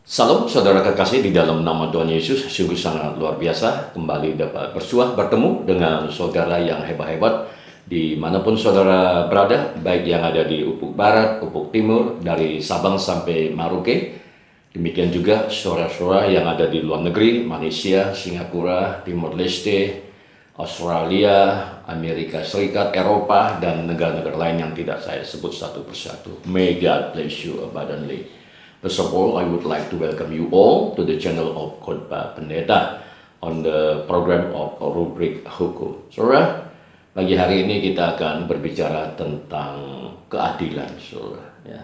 Salam saudara kekasih di dalam nama Tuhan Yesus, sungguh sangat luar biasa kembali dapat bersua bertemu dengan saudara yang hebat-hebat dimanapun saudara berada, baik yang ada di Ufuk Barat, Ufuk Timur, dari Sabang sampai Maroke. Demikian juga saudara-saudara yang ada di luar negeri, Malaysia, Singapura, Timur Leste, Australia, Amerika Serikat, Eropa, dan negara-negara lain yang tidak saya sebut satu persatu. May God bless you abundantly. First of all, I would like to welcome you all to the channel of Khotbah Pendeta on the program of Rubrik Hukum. Saudara, pagi hari ini kita akan berbicara tentang keadilan, saudara. Ya.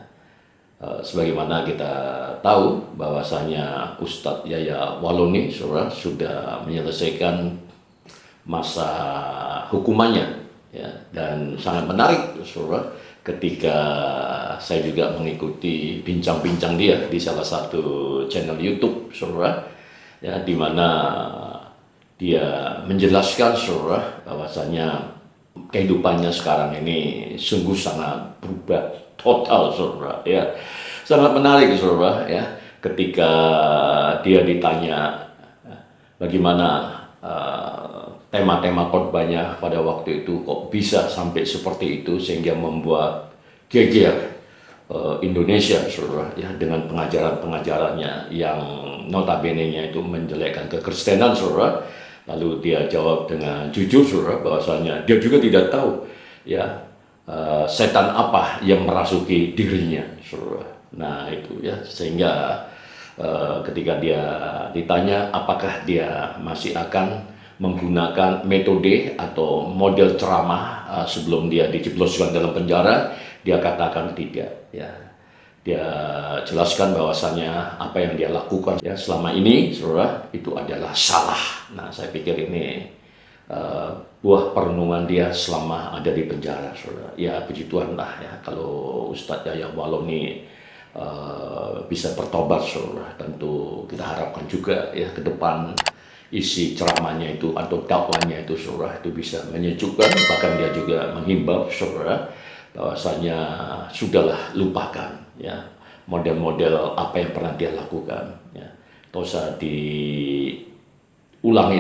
Sebagaimana kita tahu bahwasanya Ustadz Yahya Walloni, saudara, sudah menyelesaikan masa hukumannya, ya, dan sangat menarik, saudara, ketika saya juga mengikuti bincang-bincang dia di salah satu channel YouTube, saudara, ya, di mana dia menjelaskan, saudara, bahwasanya kehidupannya sekarang ini sungguh sangat berubah total, saudara, ya. Sangat menarik, saudara, ya, ketika dia ditanya bagaimana tema-tema khotbahnya pada waktu itu kok bisa sampai seperti itu sehingga membuat geger Indonesia, saudara, ya, dengan pengajaran-pengajarannya yang notabene-nya itu menjelekkan kekristenan, saudara. Lalu dia jawab dengan jujur, saudara, bahwasanya dia juga tidak tahu, ya, setan apa yang merasuki dirinya, saudara. Nah itu, ya, sehingga ketika dia ditanya apakah dia masih akan menggunakan metode atau model ceramah sebelum dia dijebloskan dalam penjara, dia katakan tidak, ya. Dia jelaskan bahwasannya apa yang dia lakukan, ya, selama ini, saudara, itu adalah salah. Nah, saya pikir ini buah perenungan dia selama ada di penjara, saudara. Ya, puji Tuhan lah, ya, kalau Ustadz Yahya Walloni bisa bertobat, saudara. Tentu kita harapkan juga, ya, ke depan isi ceramahnya itu atau dakwahnya itu, saudara, itu bisa menyejukkan. Bahkan dia juga menghimbau, saudara, bahwasanya sudahlah, lupakan, ya, model-model apa yang pernah dia lakukan, ya. Tak usah diulangi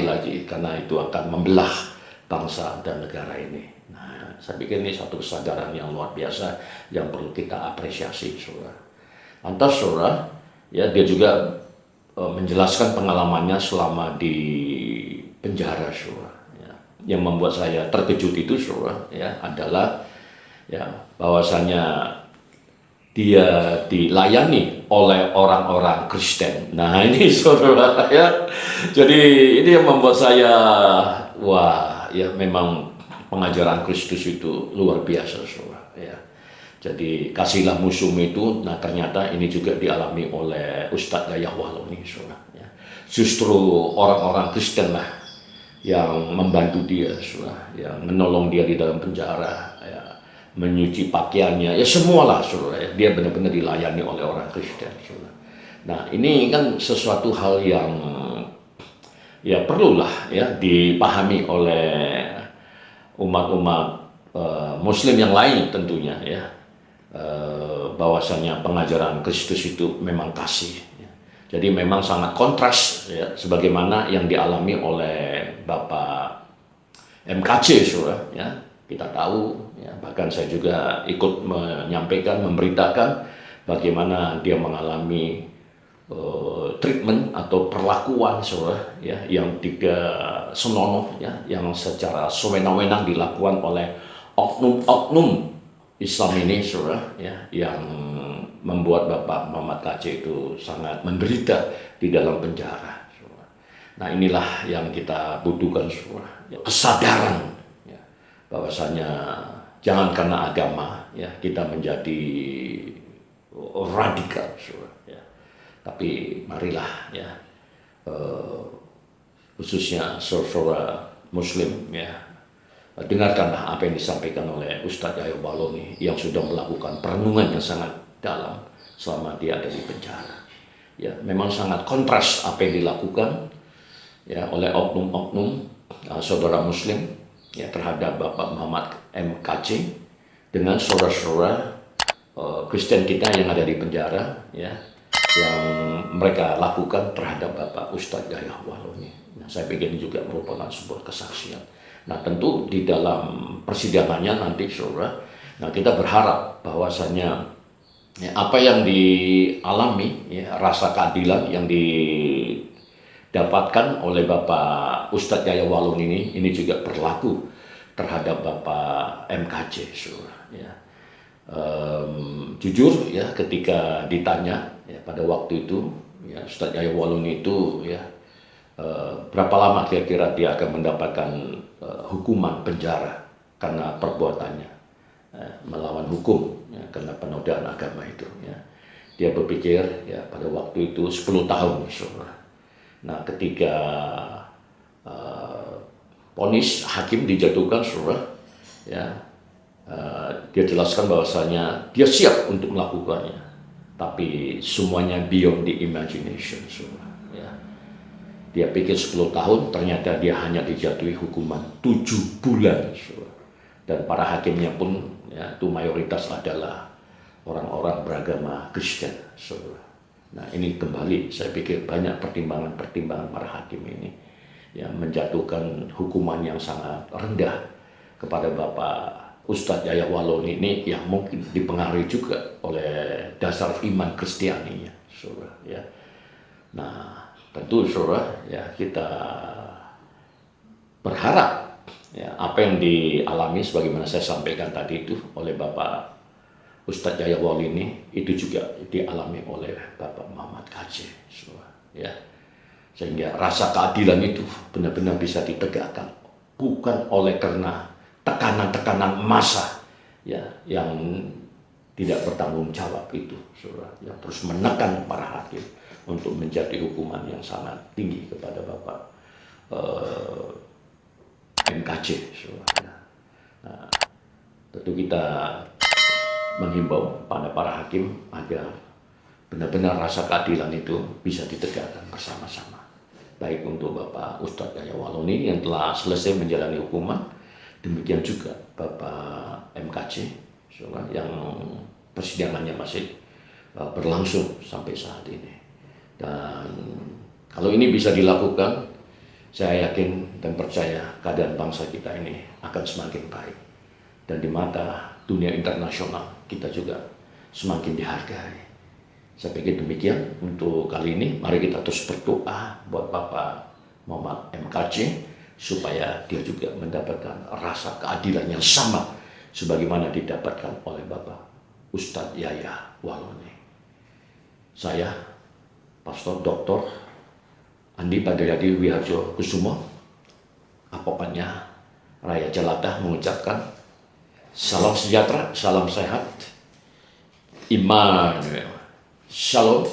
lagi karena itu akan membelah bangsa dan negara ini. Nah, saya pikir ini satu kesadaran yang luar biasa yang perlu kita apresiasi, saudara. Lantas, saudara, ya, dia juga menjelaskan pengalamannya selama di penjara, saudara, ya. Yang membuat saya terkejut itu, saudara, ya, adalah, ya, bahwasanya dia dilayani oleh orang-orang Kristen. Nah ini, saudara, ya, jadi ini yang membuat saya, wah, ya, memang pengajaran Kristus itu luar biasa, saudara, ya. Jadi kasihlah musuhmu itu, nah ternyata ini juga dialami oleh Ustadz Yahya Walloni, saudara, ya. Justru orang-orang Kristen lah yang membantu dia, saudara, yang menolong dia di dalam penjara, ya, menyuci pakaiannya, ya, semualah, saudara, ya. Dia benar-benar dilayani oleh orang Kristen, saudara. Nah ini kan sesuatu hal yang, ya, perlulah, ya, dipahami oleh umat-umat Muslim yang lain tentunya, ya. Bahwasanya pengajaran Kristus itu memang kasih, ya. Jadi memang sangat kontras, ya, sebagaimana yang dialami oleh Bapak MKC, saudara, ya. Kita tahu, ya, bahkan saya juga ikut menyampaikan, memberitakan bagaimana dia mengalami treatment atau perlakuan, saudara, ya, yang tidak senonoh, ya, yang secara sewenang-wenang dilakukan oleh oknum-oknum Islam ini, saudara, ya, yang membuat Bapak Muhammad KC itu sangat menderita di dalam penjara, saudara. Nah inilah yang kita butuhkan, saudara, ya, kesadaran, ya, bahwasanya jangan karena agama, ya, kita menjadi radikal, saudara, ya. Tapi marilah, ya, khususnya saudara Muslim, ya, dengarkanlah apa yang disampaikan oleh Ustadz Yahya Walloni yang sudah melakukan perenungan yang sangat dalam selama dia ada di penjara. Ya, memang sangat kontras apa yang dilakukan, ya, oleh oknum-oknum saudara Muslim, ya, terhadap Bapak Muhammad MKC dengan saudara-saudara Kristen kita yang ada di penjara, ya, yang mereka lakukan terhadap Bapak Ustadz Yahya Wahloni. Nah, saya pikir ini juga merupakan sebuah kesaksian. Nah, tentu di dalam persidangannya nanti, saudara, nah kita berharap bahwasannya ya, apa yang dialami, ya, rasa keadilan yang didapatkan oleh Bapak Ustadz Yahya Wahloni ini juga berlaku terhadap Bapak MKC, saudara. Ya. Jujur ya, ketika ditanya ya, pada waktu itu ya, Ustadz Yahya Wahloni itu ya, berapa lama kira-kira dia akan mendapatkan hukuman penjara karena perbuatannya melawan hukum ya, karena penodaan agama itu ya. Dia berpikir ya pada waktu itu 10 tahun, saudara. Nah, ketika vonis hakim dijatuhkan, saudara, ya, dia jelaskan bahwasanya dia siap untuk melakukannya, tapi semuanya beyond the imagination, saudara. Ya. Dia pikir 10 tahun, ternyata dia hanya dijatuhi hukuman 7 bulan, saudara. Dan para hakimnya pun ya, itu mayoritas adalah orang-orang beragama Kristen, saudara. Nah, ini kembali saya pikir banyak pertimbangan-pertimbangan para hakim ini yang menjatuhkan hukuman yang sangat rendah kepada Bapak Ustadz Yahya Wahloni ini, yang mungkin dipengaruhi juga oleh dasar iman Kristianinya, saudara. Ya. Nah, tentu saudara ya, kita berharap ya, apa yang dialami sebagaimana saya sampaikan tadi itu oleh Bapak Ustadz Yahya Wahloni itu juga dialami oleh Bapak Muhammad KC, saudara. Ya. Sehingga rasa keadilan itu benar-benar bisa ditegakkan, bukan oleh karena tekanan-tekanan massa ya, yang tidak bertanggung jawab itu, saudara, yang terus menekan para hakim untuk menjadi hukuman yang sangat tinggi kepada Bapak MKC, saudara. Nah, tentu kita menghimbau pada para hakim agar benar-benar rasa keadilan itu bisa ditegakkan bersama-sama, baik untuk Bapak Ustadz Yahya Wahloni yang telah selesai menjalani hukuman, demikian juga Bapak MKC yang persidangannya masih berlangsung sampai saat ini. Dan kalau ini bisa dilakukan, saya yakin dan percaya keadaan bangsa kita ini akan semakin baik. Dan di mata dunia internasional kita juga semakin dihargai. Saya pikir demikian untuk kali ini. Mari kita terus berdoa buat Bapak Muhammad MKC supaya dia juga mendapatkan rasa keadilan yang sama sebagaimana didapatkan oleh Bapak Ustadz Yahya Wahloni. Saya, Pastor Dr. Andi Padayadi Wiharjo Kusumo, Apopannya Raya Jelata, mengucapkan salam sejahtera, salam sehat, Immanuel, Shalom.